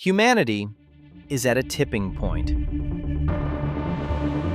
Humanity is at a tipping point.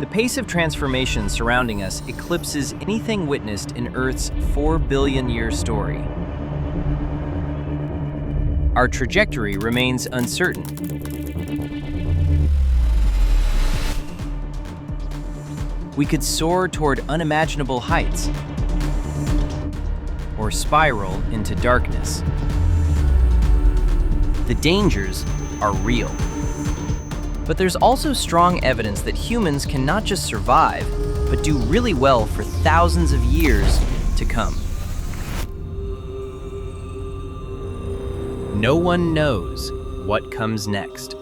The pace of transformation surrounding us eclipses anything witnessed in Earth's 4 billion year story. Our trajectory remains uncertain. We could soar toward unimaginable heights or spiral into darkness. The dangers are real. But there's also strong evidence that humans can not just survive, but do really well for thousands of years to come. No one knows what comes next.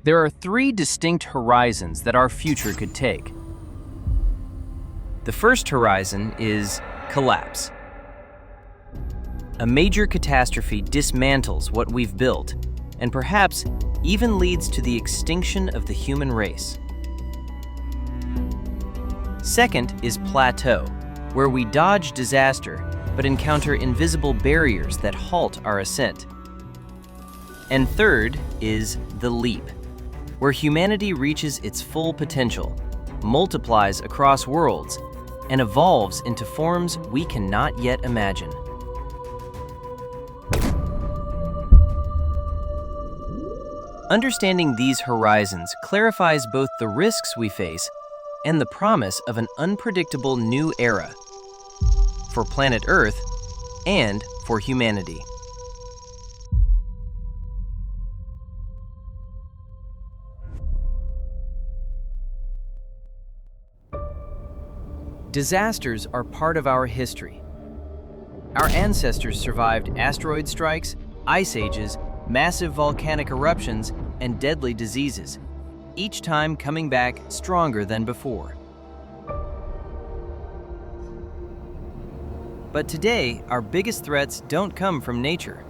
There are 3 distinct horizons that our future could take. The first horizon is collapse. A major catastrophe dismantles what we've built, and perhaps even leads to the extinction of the human race. Second is plateau, where we dodge disaster but encounter invisible barriers that halt our ascent. And third is the leap, where humanity reaches its full potential, multiplies across worlds, and evolves into forms we cannot yet imagine. Understanding these horizons clarifies both the risks we face and the promise of an unpredictable new era for planet Earth and for humanity. Disasters are part of our history. Our ancestors survived asteroid strikes, ice ages, massive volcanic eruptions, and deadly diseases, each time coming back stronger than before. But today, our biggest threats don't come from nature.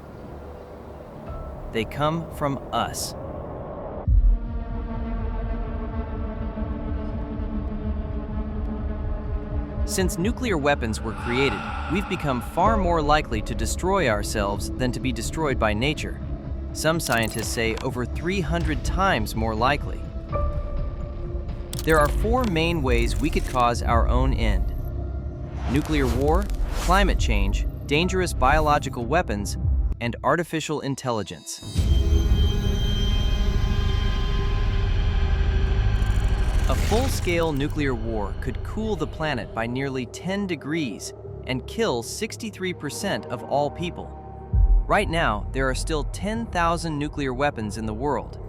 They come from us. Since nuclear weapons were created, we've become far more likely to destroy ourselves than to be destroyed by nature. Some scientists say over 300 times more likely. There are 4 main ways we could cause our own end: nuclear war, climate change, dangerous biological weapons, and artificial intelligence. A full-scale nuclear war could cool the planet by nearly 10 degrees and kill 63% of all people. Right now, there are still 10,000 nuclear weapons in the world.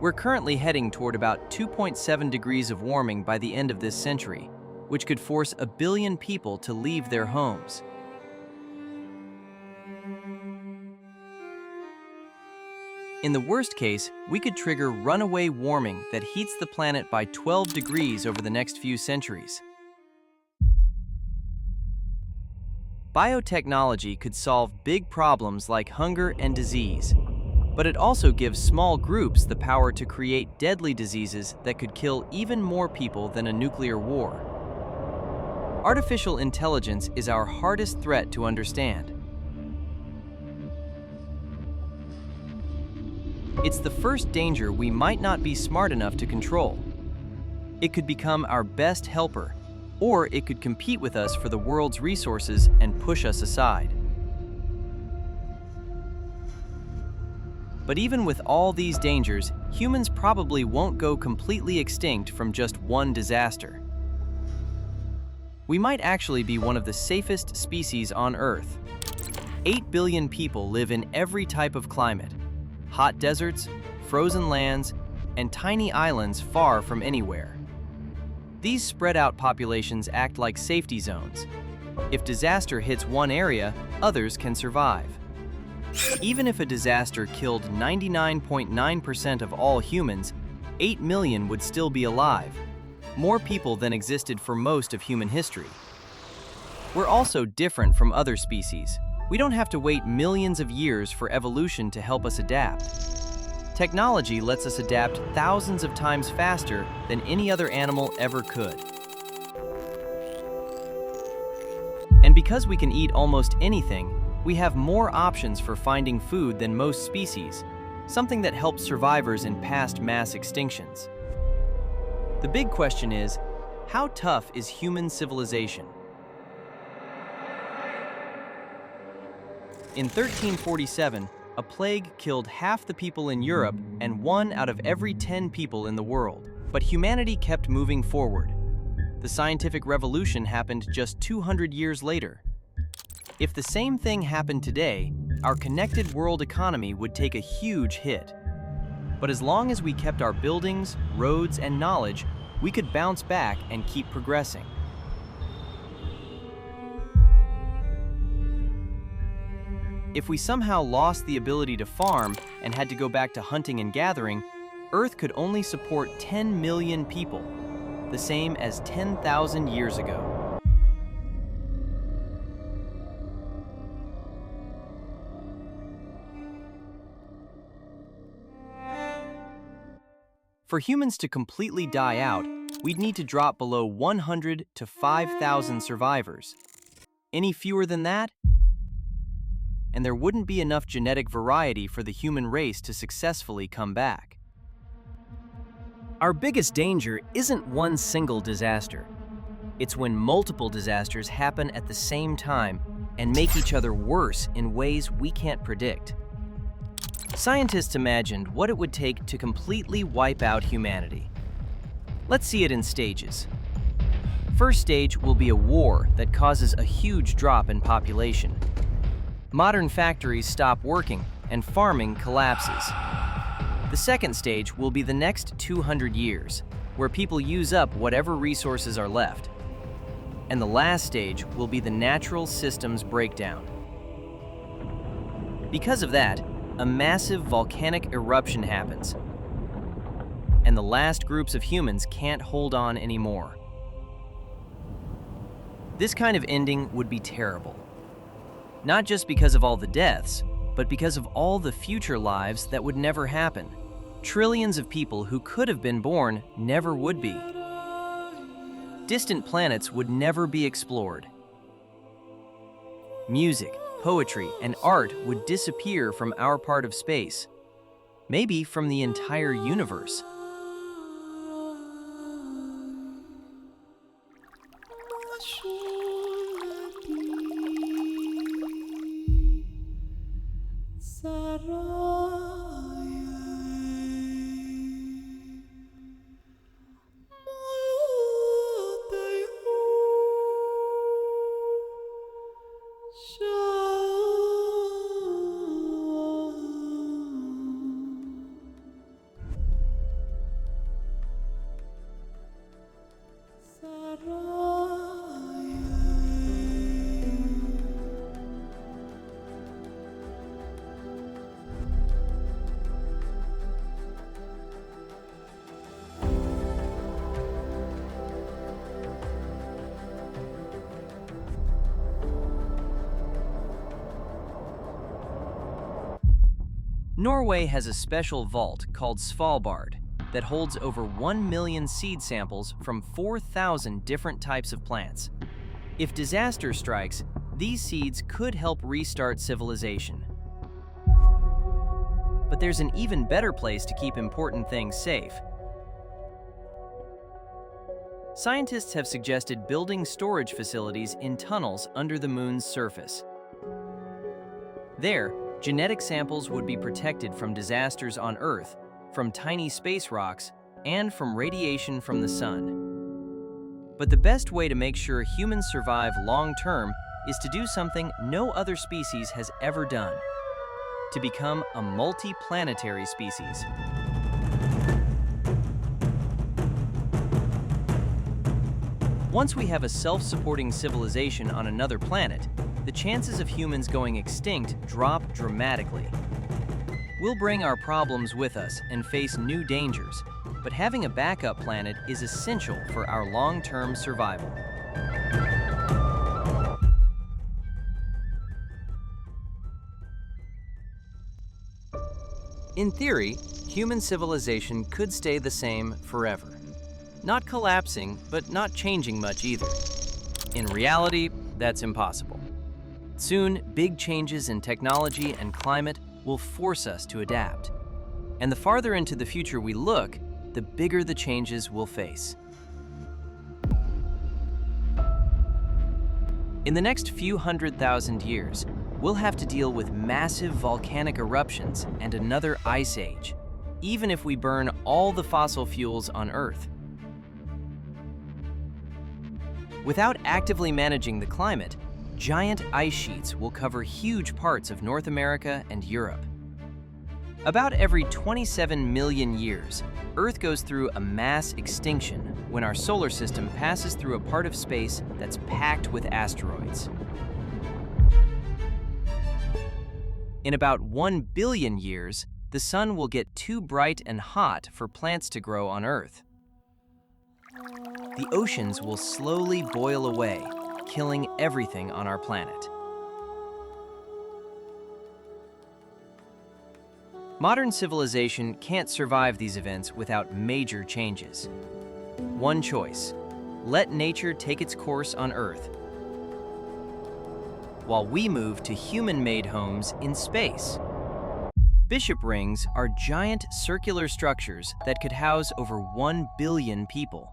We're currently heading toward about 2.7 degrees of warming by the end of this century, which could force 1 billion people to leave their homes. In the worst case, we could trigger runaway warming that heats the planet by 12 degrees over the next few centuries. Biotechnology could solve big problems like hunger and disease, but it also gives small groups the power to create deadly diseases that could kill even more people than a nuclear war. Artificial intelligence is our hardest threat to understand. It's the first danger we might not be smart enough to control. It could become our best helper, or it could compete with us for the world's resources and push us aside. But even with all these dangers, humans probably won't go completely extinct from just one disaster. We might actually be one of the safest species on Earth. 8 billion people live in every type of climate: hot deserts, frozen lands, and tiny islands far from anywhere. These spread-out populations act like safety zones. If disaster hits one area, others can survive. Even if a disaster killed 99.9% of all humans, 8 million would still be alive, more people than existed for most of human history. We're also different from other species. We don't have to wait millions of years for evolution to help us adapt. Technology lets us adapt thousands of times faster than any other animal ever could. And because we can eat almost anything, we have more options for finding food than most species, something that helped survivors in past mass extinctions. The big question is, how tough is human civilization? In 1347, a plague killed half the people in Europe and 1 out of every 10 people in the world. But humanity kept moving forward. The scientific revolution happened just 200 years later. If the same thing happened today, our connected world economy would take a huge hit. But as long as we kept our buildings, roads, and knowledge, we could bounce back and keep progressing. If we somehow lost the ability to farm and had to go back to hunting and gathering, Earth could only support 10 million people, the same as 10,000 years ago. For humans to completely die out, we'd need to drop below 100 to 5,000 survivors. Any fewer than that, and there wouldn't be enough genetic variety for the human race to successfully come back. Our biggest danger isn't one single disaster. It's when multiple disasters happen at the same time and make each other worse in ways we can't predict. Scientists imagined what it would take to completely wipe out humanity. Let's see it in stages. First stage will be a war that causes a huge drop in population. Modern factories stop working and farming collapses. The second stage will be the next 200 years, where people use up whatever resources are left. And the last stage will be the natural systems breakdown. Because of that, a massive volcanic eruption happens, and the last groups of humans can't hold on anymore. This kind of ending would be terrible. Not just because of all the deaths, but because of all the future lives that would never happen. Trillions of people who could have been born never would be. Distant planets would never be explored. Music, poetry, and art would disappear from our part of space, maybe from the entire universe. Norway has a special vault called Svalbard that holds over 1 million seed samples from 4,000 different types of plants. If disaster strikes, these seeds could help restart civilization. But there's an even better place to keep important things safe. Scientists have suggested building storage facilities in tunnels under the moon's surface. There, genetic samples would be protected from disasters on Earth, from tiny space rocks, and from radiation from the sun. But the best way to make sure humans survive long-term is to do something no other species has ever done: to become a multi-planetary species. Once we have a self-supporting civilization on another planet, the chances of humans going extinct drop dramatically. We'll bring our problems with us and face new dangers, but having a backup planet is essential for our long-term survival. In theory, human civilization could stay the same forever. Not collapsing, but not changing much either. In reality, that's impossible. Soon, big changes in technology and climate will force us to adapt. And the farther into the future we look, the bigger the changes we'll face. In the next few 100,000 years, we'll have to deal with massive volcanic eruptions and another ice age, even if we burn all the fossil fuels on Earth. Without actively managing the climate, giant ice sheets will cover huge parts of North America and Europe. About every 27 million years, Earth goes through a mass extinction when our solar system passes through a part of space that's packed with asteroids. In about 1 billion years, the sun will get too bright and hot for plants to grow on Earth. The oceans will slowly boil away, killing everything on our planet. Modern civilization can't survive these events without major changes. One choice: let nature take its course on Earth, while we move to human-made homes in space. Bishop rings are giant circular structures that could house over 1 billion people.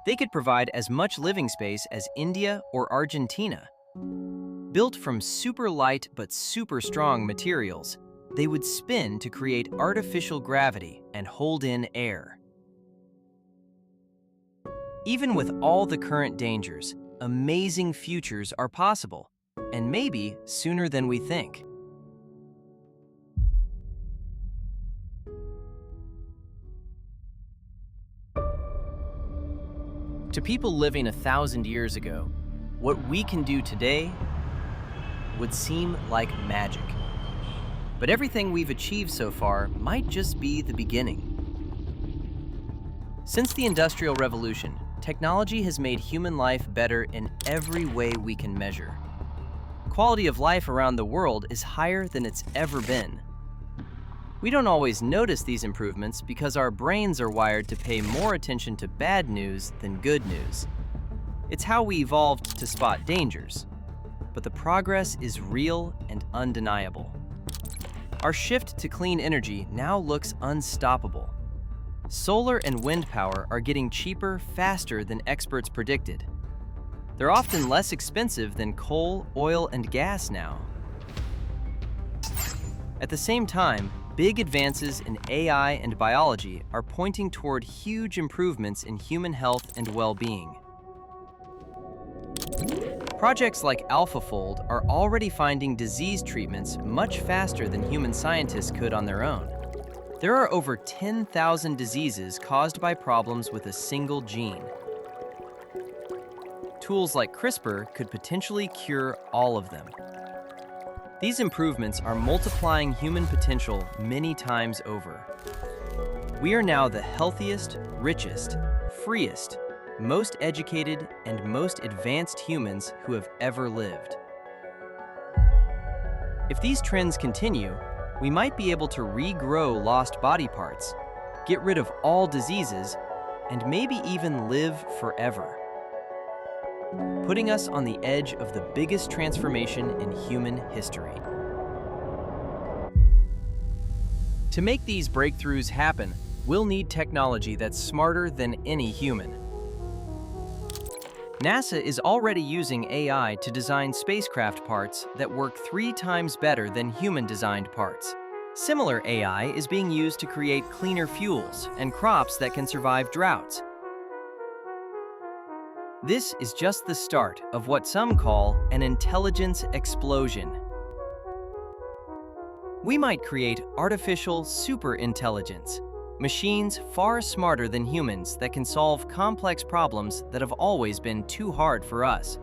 They could provide as much living space as India or Argentina. Built from super light but super strong materials, they would spin to create artificial gravity and hold in air. Even with all the current dangers, amazing futures are possible, and maybe sooner than we think. To people living 1,000 years ago, what we can do today would seem like magic. But everything we've achieved so far might just be the beginning. Since the Industrial Revolution, technology has made human life better in every way we can measure. Quality of life around the world is higher than it's ever been. We don't always notice these improvements because our brains are wired to pay more attention to bad news than good news. It's how we evolved to spot dangers. But the progress is real and undeniable. Our shift to clean energy now looks unstoppable. Solar and wind power are getting cheaper faster than experts predicted. They're often less expensive than coal, oil, and gas now. At the same time, big advances in AI and biology are pointing toward huge improvements in human health and well-being. Projects like AlphaFold are already finding disease treatments much faster than human scientists could on their own. There are over 10,000 diseases caused by problems with a single gene. Tools like CRISPR could potentially cure all of them. These improvements are multiplying human potential many times over. We are now the healthiest, richest, freest, most educated, and most advanced humans who have ever lived. If these trends continue, we might be able to regrow lost body parts, get rid of all diseases, and maybe even live forever, putting us on the edge of the biggest transformation in human history. To make these breakthroughs happen, we'll need technology that's smarter than any human. NASA is already using AI to design spacecraft parts that work 3 times better than human-designed parts. Similar AI is being used to create cleaner fuels and crops that can survive droughts. This is just the start of what some call an intelligence explosion. We might create artificial superintelligence, machines far smarter than humans that can solve complex problems that have always been too hard for us.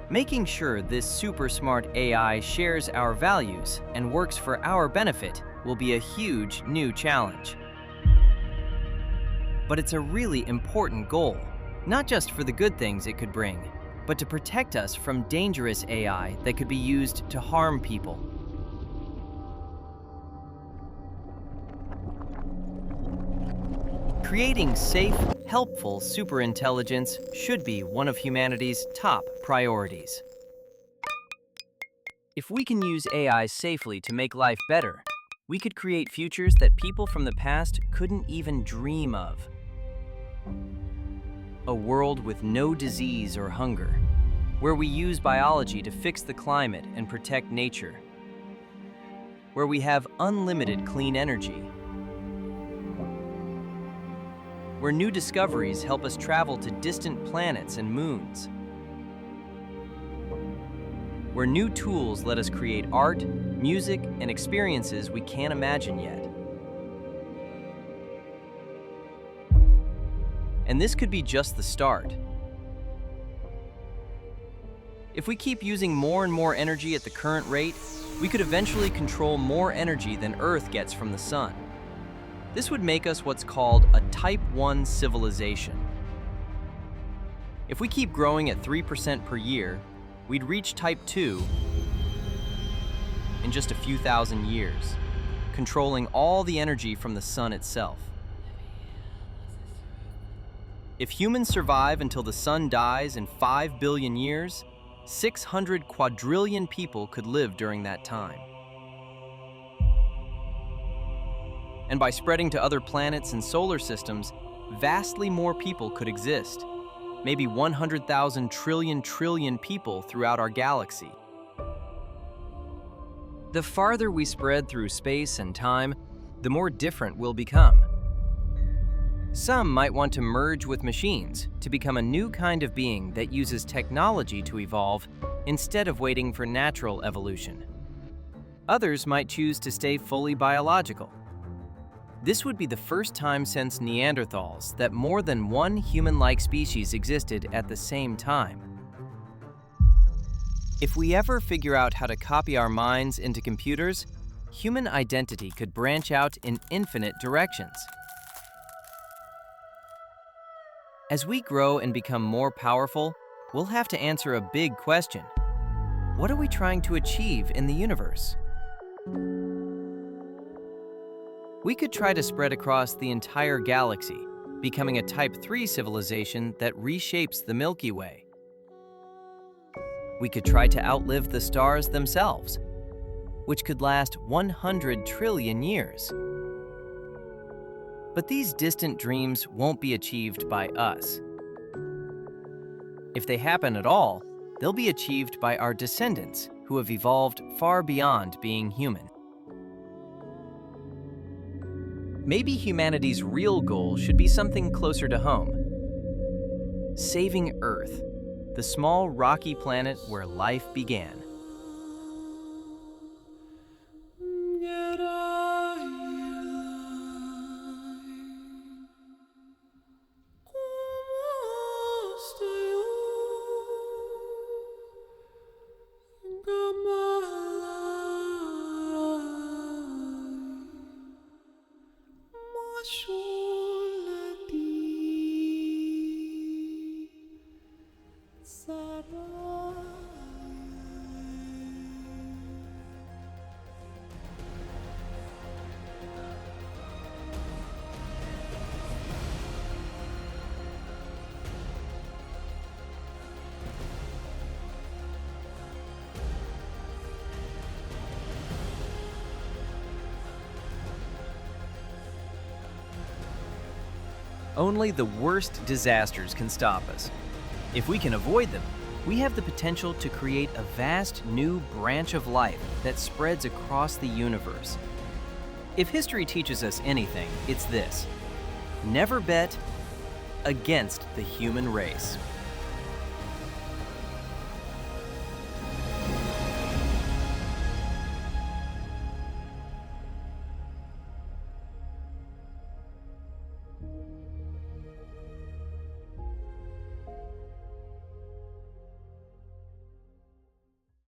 Making sure this super smart AI shares our values and works for our benefit will be a huge new challenge. But it's a really important goal, not just for the good things it could bring, but to protect us from dangerous AI that could be used to harm people. Creating safe, helpful superintelligence should be one of humanity's top priorities. If we can use AI safely to make life better, we could create futures that people from the past couldn't even dream of. A world with no disease or hunger, where we use biology to fix the climate and protect nature, where we have unlimited clean energy, where new discoveries help us travel to distant planets and moons, where new tools let us create art, music, and experiences we can't imagine yet. And this could be just the start. If we keep using more and more energy at the current rate, we could eventually control more energy than Earth gets from the sun. This would make us what's called a Type 1 civilization. If we keep growing at 3% per year, we'd reach Type 2 in just a few thousand years, controlling all the energy from the sun itself. If humans survive until the sun dies in 5 billion years, 600 quadrillion people could live during that time. And by spreading to other planets and solar systems, vastly more people could exist. Maybe 100,000 trillion people throughout our galaxy. The farther we spread through space and time, the more different we'll become. Some might want to merge with machines to become a new kind of being that uses technology to evolve instead of waiting for natural evolution. Others might choose to stay fully biological. This would be the first time since Neanderthals that more than one human-like species existed at the same time. If we ever figure out how to copy our minds into computers, human identity could branch out in infinite directions. As we grow and become more powerful, we'll have to answer a big question. What are we trying to achieve in the universe? We could try to spread across the entire galaxy, becoming a Type 3 civilization that reshapes the Milky Way. We could try to outlive the stars themselves, which could last 100 trillion years. But these distant dreams won't be achieved by us. If they happen at all, they'll be achieved by our descendants who have evolved far beyond being human. Maybe humanity's real goal should be something closer to home. Saving Earth, the small rocky planet where life began. Only the worst disasters can stop us. If we can avoid them, we have the potential to create a vast new branch of life that spreads across the universe. If history teaches us anything, it's this: never bet against the human race.